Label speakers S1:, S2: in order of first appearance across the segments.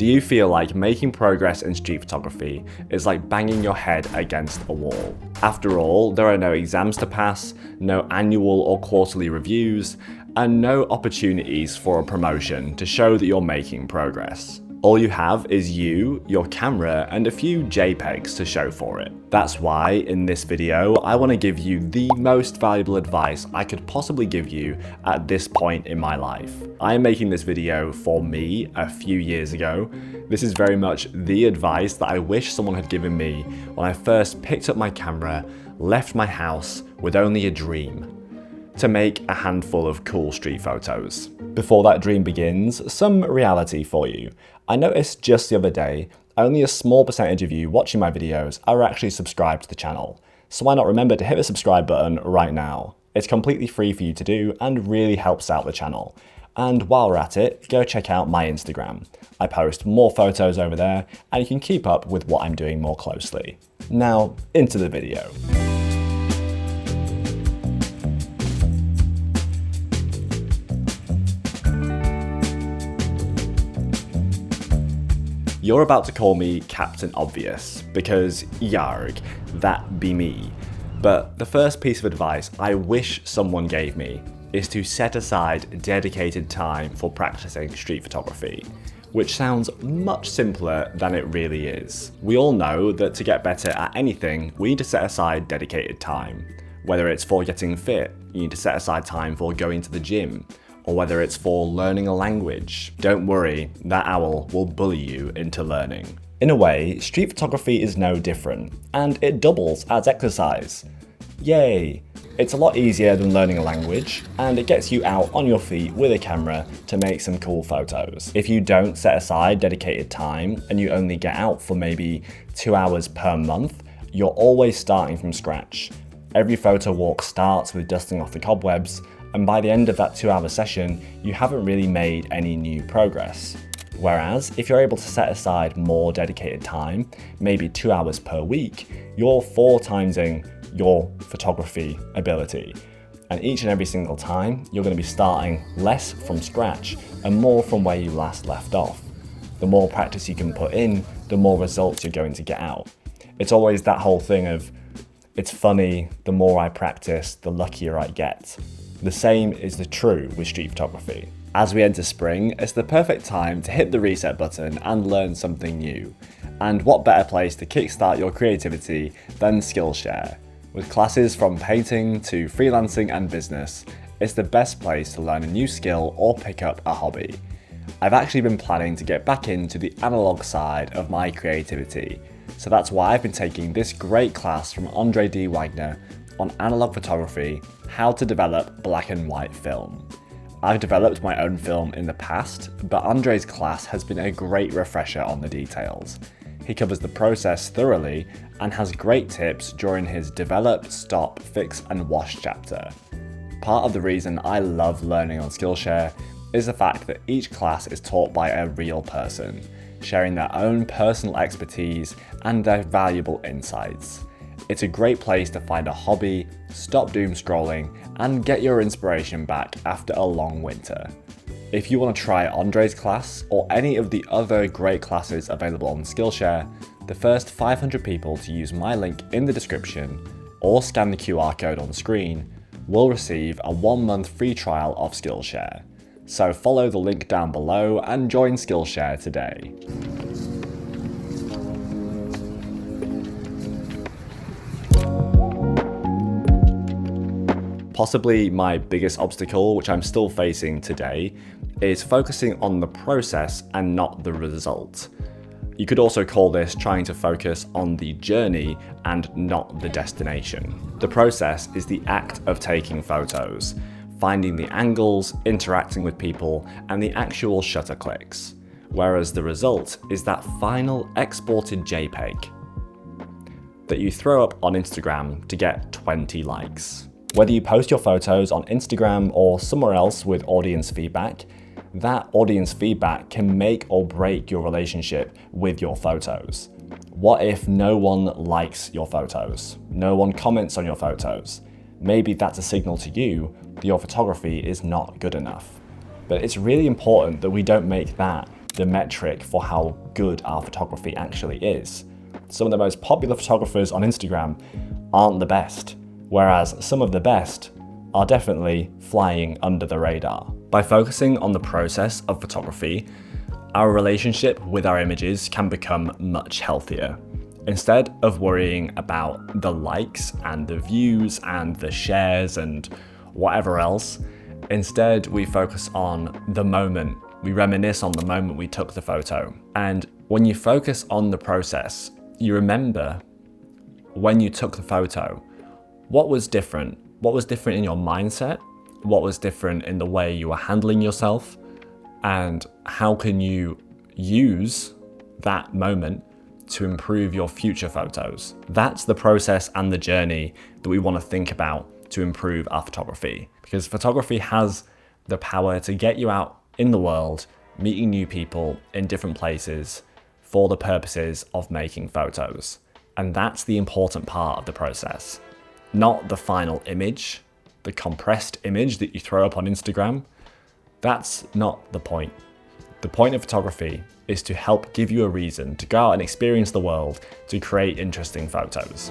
S1: Do you feel like making progress in street photography is like banging your head against a wall? After all, there are no exams to pass, no annual or quarterly reviews, and no opportunities for a promotion to show that you're making progress. All you have is you, your camera, and a few JPEGs to show for it. That's why, in this video, I want to give you the most valuable advice I could possibly give you at this point in my life. I am making this video for me a few years ago. This is very much the advice that I wish someone had given me when I first picked up my camera, left my house with only a dream: to make a handful of cool street photos. Before that dream begins, some reality for you. I noticed just the other day, only a small percentage of you watching my videos are actually subscribed to the channel. So why not remember to hit the subscribe button right now? It's completely free for you to do and really helps out the channel. And while we're at it, go check out my Instagram. I post more photos over there and you can keep up with what I'm doing more closely. Now, into the video. You're about to call me Captain Obvious, because yarg, that be me. But the first piece of advice I wish someone gave me is to set aside dedicated time for practicing street photography, which sounds much simpler than it really is. We all know that to get better at anything, we need to set aside dedicated time. Whether it's for getting fit, you need to set aside time for going to the gym, or whether it's for learning a language. Don't worry, that owl will bully you into learning. In a way, street photography is no different, and it doubles as exercise. Yay! It's a lot easier than learning a language, and it gets you out on your feet with a camera to make some cool photos. If you don't set aside dedicated time, and you only get out for maybe 2 hours per month, you're always starting from scratch. Every photo walk starts with dusting off the cobwebs, and by the end of that 2-hour session, you haven't really made any new progress. Whereas, if you're able to set aside more dedicated time, maybe 2 hours per week, you're 4-timesing your photography ability. And each and every single time, you're going to be starting less from scratch and more from where you last left off. The more practice you can put in, the more results you're going to get out. It's always that whole thing of, it's funny, the more I practice, the luckier I get. The same is true with street photography. As we enter spring, it's the perfect time to hit the reset button and learn something new. And what better place to kickstart your creativity than Skillshare? With classes from painting to freelancing and business, it's the best place to learn a new skill or pick up a hobby. I've actually been planning to get back into the analog side of my creativity, so that's why I've been taking this great class from Andre D. Wagner on analog photography, how to develop black and white film. I've developed my own film in the past, but Andre's class has been a great refresher on the details. He covers the process thoroughly and has great tips during his develop, stop, fix and wash chapter. Part of the reason I love learning on Skillshare is the fact that each class is taught by a real person, sharing their own personal expertise and their valuable insights. It's a great place to find a hobby, stop doom scrolling, and get your inspiration back after a long winter. If you want to try Andre's class or any of the other great classes available on Skillshare, the first 500 people to use my link in the description or scan the QR code on screen will receive a 1-month free trial of Skillshare. So follow the link down below and join Skillshare today. Possibly my biggest obstacle, which I'm still facing today, is focusing on the process and not the result. You could also call this trying to focus on the journey and not the destination. The process is the act of taking photos, finding the angles, interacting with people, and the actual shutter clicks. Whereas the result is that final exported JPEG that you throw up on Instagram to get 20 likes. Whether you post your photos on Instagram or somewhere else with audience feedback, that audience feedback can make or break your relationship with your photos. What if no one likes your photos? No one comments on your photos? Maybe that's a signal to you that your photography is not good enough. But it's really important that we don't make that the metric for how good our photography actually is. Some of the most popular photographers on Instagram aren't the best, whereas some of the best are definitely flying under the radar. By focusing on the process of photography, our relationship with our images can become much healthier. Instead of worrying about the likes and the views and the shares and whatever else, instead we focus on the moment. We reminisce on the moment we took the photo. And when you focus on the process, you remember when you took the photo, what was different? What was different in your mindset? What was different in the way you were handling yourself? And how can you use that moment to improve your future photos? That's the process and the journey that we want to think about to improve our photography, because photography has the power to get you out in the world, meeting new people in different places for the purposes of making photos. And that's the important part of the process, not the final image, the compressed image that you throw up on Instagram. That's not the point. The point of photography is to help give you a reason to go out and experience the world, to create interesting photos.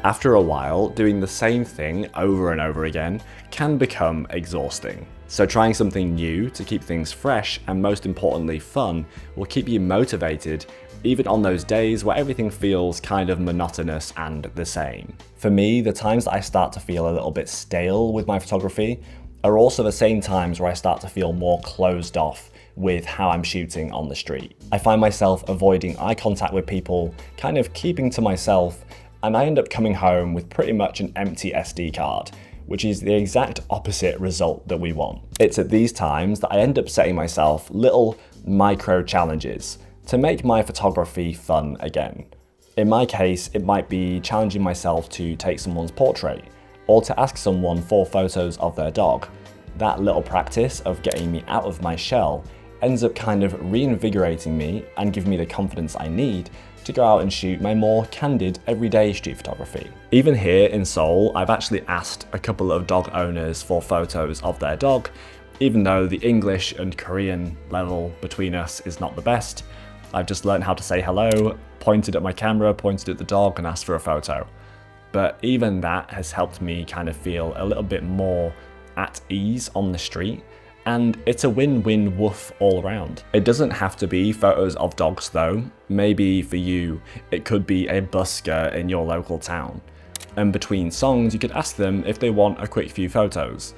S1: After a while, doing the same thing over and over again can become exhausting. So trying something new to keep things fresh and most importantly fun will keep you motivated even on those days where everything feels kind of monotonous and the same. For me, the times that I start to feel a little bit stale with my photography are also the same times where I start to feel more closed off with how I'm shooting on the street. I find myself avoiding eye contact with people, kind of keeping to myself, and I end up coming home with pretty much an empty SD card, which is the exact opposite result that we want. It's at these times that I end up setting myself little micro challenges to make my photography fun again. In my case, it might be challenging myself to take someone's portrait or to ask someone for photos of their dog. That little practice of getting me out of my shell ends up kind of reinvigorating me and giving me the confidence I need to go out and shoot my more candid everyday street photography. Even here in Seoul, I've actually asked a couple of dog owners for photos of their dog, even though the English and Korean level between us is not the best. I've just learned how to say hello, pointed at my camera, pointed at the dog and asked for a photo. But even that has helped me kind of feel a little bit more at ease on the street. And it's a win-win woof all around. It doesn't have to be photos of dogs though. Maybe for you, it could be a busker in your local town. And between songs, you could ask them if they want a quick few photos.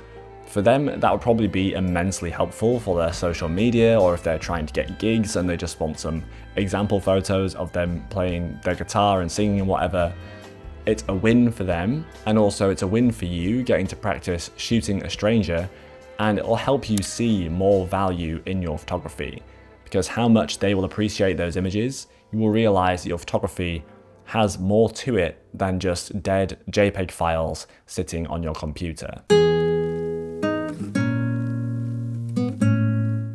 S1: For them, that would probably be immensely helpful for their social media, or if they're trying to get gigs and they just want some example photos of them playing their guitar and singing and whatever. It's a win for them, and also it's a win for you getting to practice shooting a stranger, and it'll help you see more value in your photography, because how much they will appreciate those images, you will realize that your photography has more to it than just dead JPEG files sitting on your computer.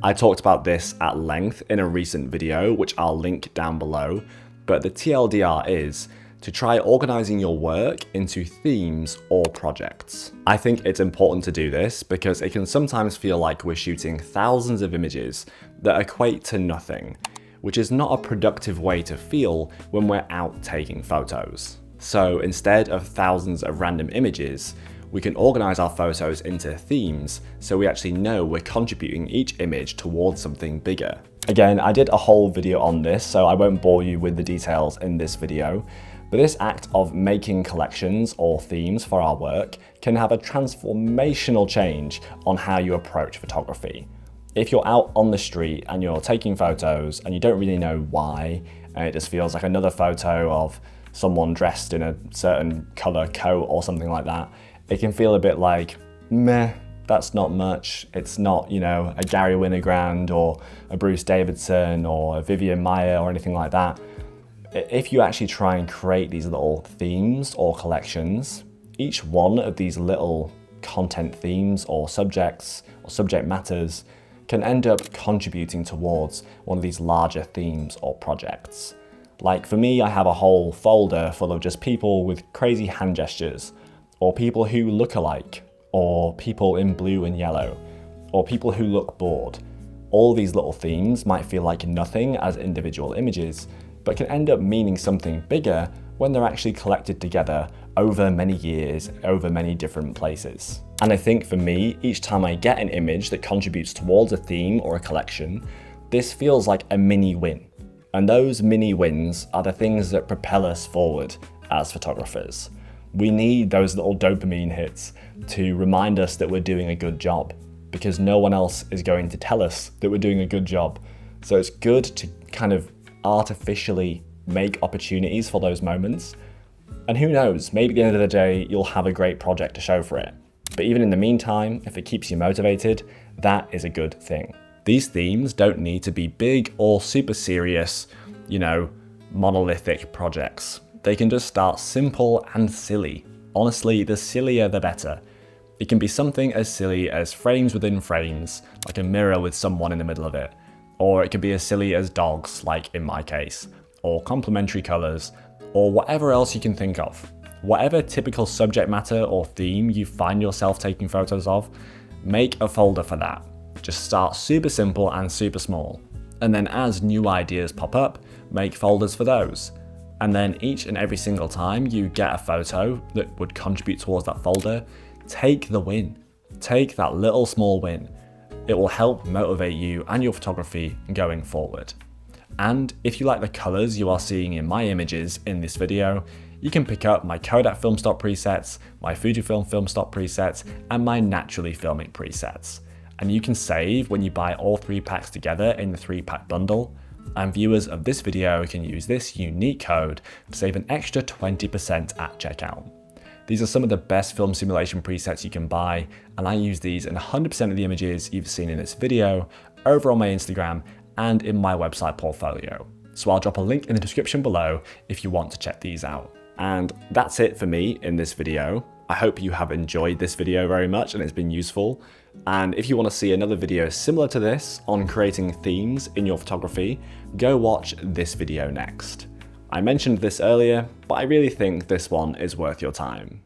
S1: I talked about this at length in a recent video, which I'll link down below, but the TLDR is to try organizing your work into themes or projects. I think it's important to do this because it can sometimes feel like we're shooting thousands of images that equate to nothing, which is not a productive way to feel when we're out taking photos. So instead of thousands of random images, we can organize our photos into themes so we actually know we're contributing each image towards something bigger. Again, I did a whole video on this, so I won't bore you with the details in this video. But this act of making collections or themes for our work can have a transformational change on how you approach photography. If you're out on the street and you're taking photos and you don't really know why, and it just feels like another photo of someone dressed in a certain color coat or something like that, it can feel a bit like, meh, that's not much. It's not, you know, a Gary Winogrand or a Bruce Davidson or a Vivian Maier or anything like that. If you actually try and create these little themes or collections, each one of these little content themes or subjects or subject matters can end up contributing towards one of these larger themes or projects. Like for me, I have a whole folder full of just people with crazy hand gestures, or people who look alike, or people in blue and yellow, or people who look bored. All these little themes might feel like nothing as individual images, but can end up meaning something bigger when they're actually collected together over many years, over many different places. And I think for me, each time I get an image that contributes towards a theme or a collection, this feels like a mini win. And those mini wins are the things that propel us forward as photographers. We need those little dopamine hits to remind us that we're doing a good job, because no one else is going to tell us that we're doing a good job. So it's good to kind of artificially make opportunities for those moments. And who knows, maybe at the end of the day, you'll have a great project to show for it. But even in the meantime, if it keeps you motivated, that is a good thing. These themes don't need to be big or super serious, monolithic projects. They can just start simple and silly. Honestly, the sillier the better. It can be something as silly as frames within frames, like a mirror with someone in the middle of it. Or it could be as silly as dogs, like in my case, or complementary colors, or whatever else you can think of. Whatever typical subject matter or theme you find yourself taking photos of, make a folder for that. Just start super simple and super small. And then as new ideas pop up, make folders for those. And then each and every single time you get a photo that would contribute towards that folder, take the win. Take that little small win. It will help motivate you and your photography going forward. And if you like the colors you are seeing in my images in this video, you can pick up my Kodak film stock presets, my Fujifilm film stock presets, and my Naturally Filmic presets. And you can save when you buy all 3 packs together in the 3-pack bundle. And viewers of this video can use this unique code to save an extra 20% at checkout. These are some of the best film simulation presets you can buy, and I use these in 100% of the images you've seen in this video, over on my Instagram, and in my website portfolio. So I'll drop a link in the description below if you want to check these out. And that's it for me in this video. I hope you have enjoyed this video very much and it's been useful. And if you want to see another video similar to this on creating themes in your photography, go watch this video next. I mentioned this earlier, but I really think this one is worth your time.